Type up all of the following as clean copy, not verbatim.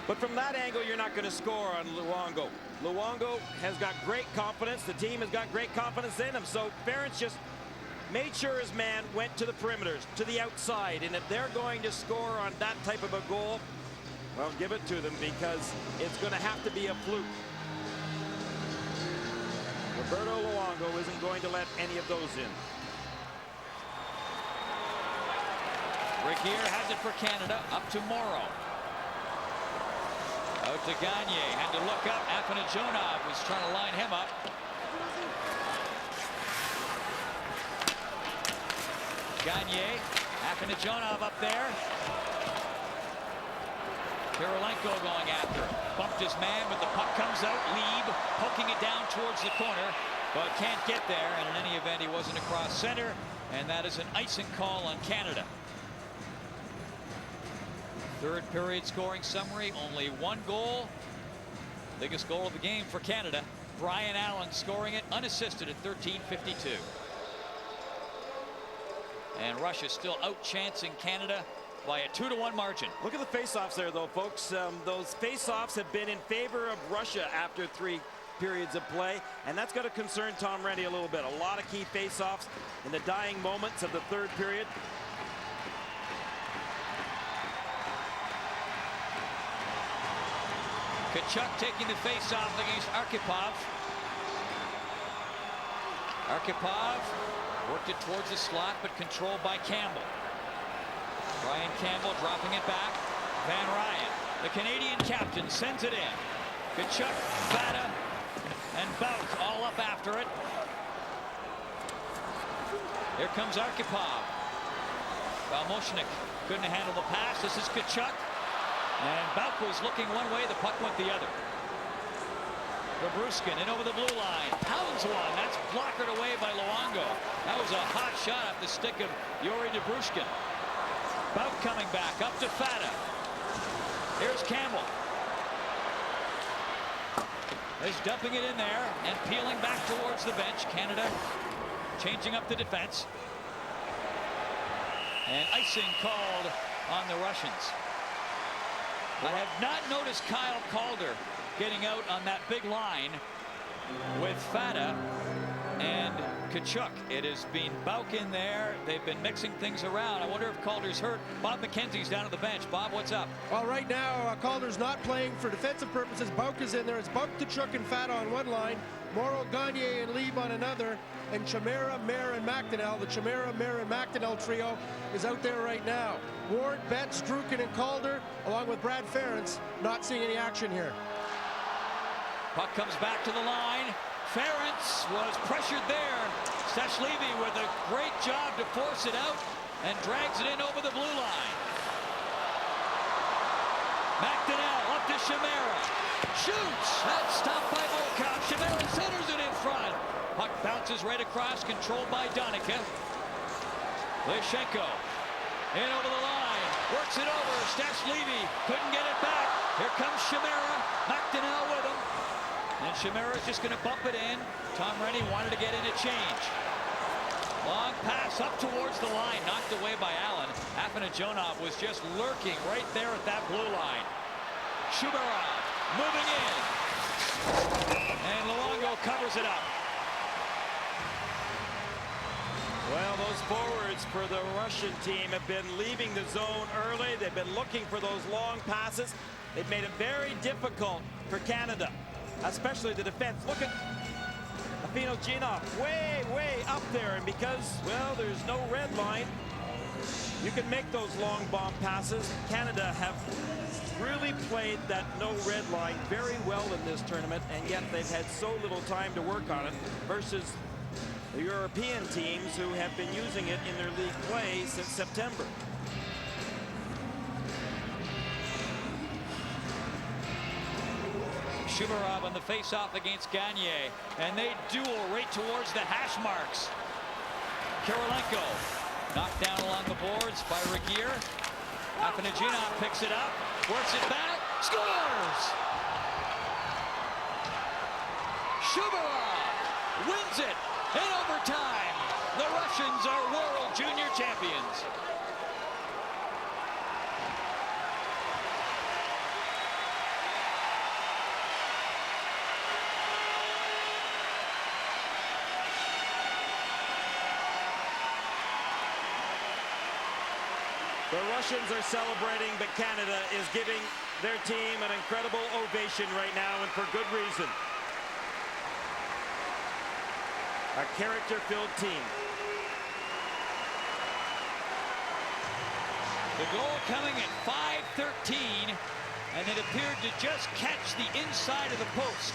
But from that angle, you're not going to score on Luongo. Luongo has got great confidence. The team has got great confidence in him. So Ference just made sure his man went to the perimeters, to the outside. And if they're going to score on that type of a goal, well, give it to them, because it's going to have to be a fluke. Roberto Luongo isn't going to let any of those in. Regier has it for Canada, up to Morrow. Out to Gagne, had to look up. Tschoubarov was trying to line him up. Gagne, Tschoubarov up there. Kirilenko going after him. Bumped his man, but the puck comes out. Lieb poking it down towards the corner, but can't get there. And in any event, he wasn't across center, and that is an icing call on Canada. Third period scoring summary, only one goal. Biggest goal of the game for Canada. Bryan Allen scoring it unassisted at 13:52. And Russia still outchancing Canada by a 2-1 margin. Look at the face-offs there, though, folks. Those face-offs have been in favor of Russia after 3 periods of play, and that's got to concern Tom Reddy a little bit. A lot of key face-offs in the dying moments of the third period. Tkachuk taking the face-off against Arkhipov. Arkhipov worked it towards the slot, but controlled by Campbell. Brian Campbell dropping it back. Van Ryan, the Canadian captain, sends it in. Tkachuk, Fata, and Bauk all up after it. Here comes Arkhipov. Balmotchnykh couldn't handle the pass. This is Tkachuk. And Bauk was looking one way, the puck went the other. Gabruskin in over the blue line. Pounds one. That's blockered away by Luongo. That was a hot shot off the stick of Yuri Gabruskin. Bauk coming back up to Fata. Here's Campbell. He's dumping it in there and peeling back towards the bench. Canada changing up the defense. And icing called on the Russians. I have not noticed Kyle Calder getting out on that big line with Fata and Tkachuk. It has been Bauk in there. They've been mixing things around. I wonder if Calder's hurt. Bob McKenzie's down at the bench. Bob, what's up? Well, right now, Calder's not playing for defensive purposes. Bauk is in there. It's Bauk, Tkachuk, and Fata on one line. Morrow, Gagne, and Lieb on another. And Chimera, Mayer, and McDonnell. The Chimera, Mayer, and McDonnell trio is out there right now. Ward, Betts, Drukin, and Calder, along with Brad Ference, not seeing any action here. Puck comes back to the line. Ference was pressured there. Stashlevi with a great job to force it out and drags it in over the blue line. McDonnell up to Chimera. Shoots! That's stopped by Volkov. Chimera centers it in front. Puck bounces right across, controlled by Donica. Lyshenko in over the line. Works it over. Stashlevi couldn't get it back. Here comes Chimera. McDonnell with him. And Chimera's just going to bump it in. Tom Rennie wanted to get in a change. Long pass up towards the line, knocked away by Allen. Tschoubarov was just lurking right there at that blue line. Tschoubarov moving in. And Luongo covers it up. Well, those forwards for the Russian team have been leaving the zone early. They've been looking for those long passes. They've made it very difficult for Canada, especially the defense. Look at Afinogenov way up there. And because, well, there's no red line, you can make those long bomb passes. Canada have really played that no red line very well in this tournament, and yet they've had so little time to work on it versus the European teams who have been using it in their league play since September. Tschoubarov on the face-off against Gagne, and they duel right towards the hash marks. Kirilenko knocked down along the boards by Regier. Afinogenov picks it up, works it back, scores! Tschoubarov wins it in overtime. The Russians are world junior champions. The Russians are celebrating, but Canada is giving their team an incredible ovation right now, and for good reason. A character-filled team. The goal coming at 5:13, and it appeared to just catch the inside of the post.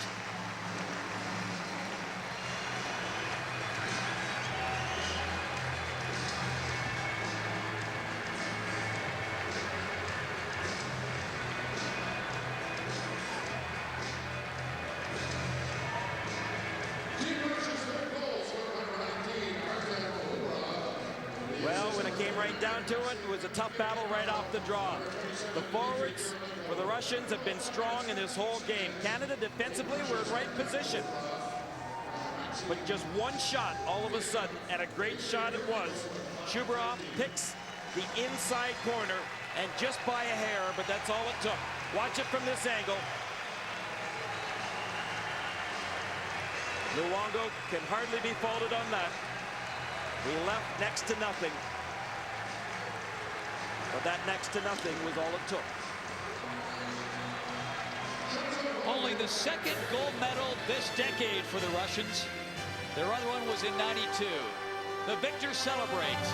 Well, when it came right down to it, it was a tough battle right off the draw. The forwards for the Russians have been strong in this whole game. Canada defensively were in right position. But just one shot all of a sudden, and a great shot it was. Tschoubarov picks the inside corner, and just by a hair, but that's all it took. Watch it from this angle. Luongo can hardly be faulted on that. We left next to nothing. But that next to nothing was all it took. Only the second gold medal this decade for the Russians. Their other one was in '92. The victor celebrates.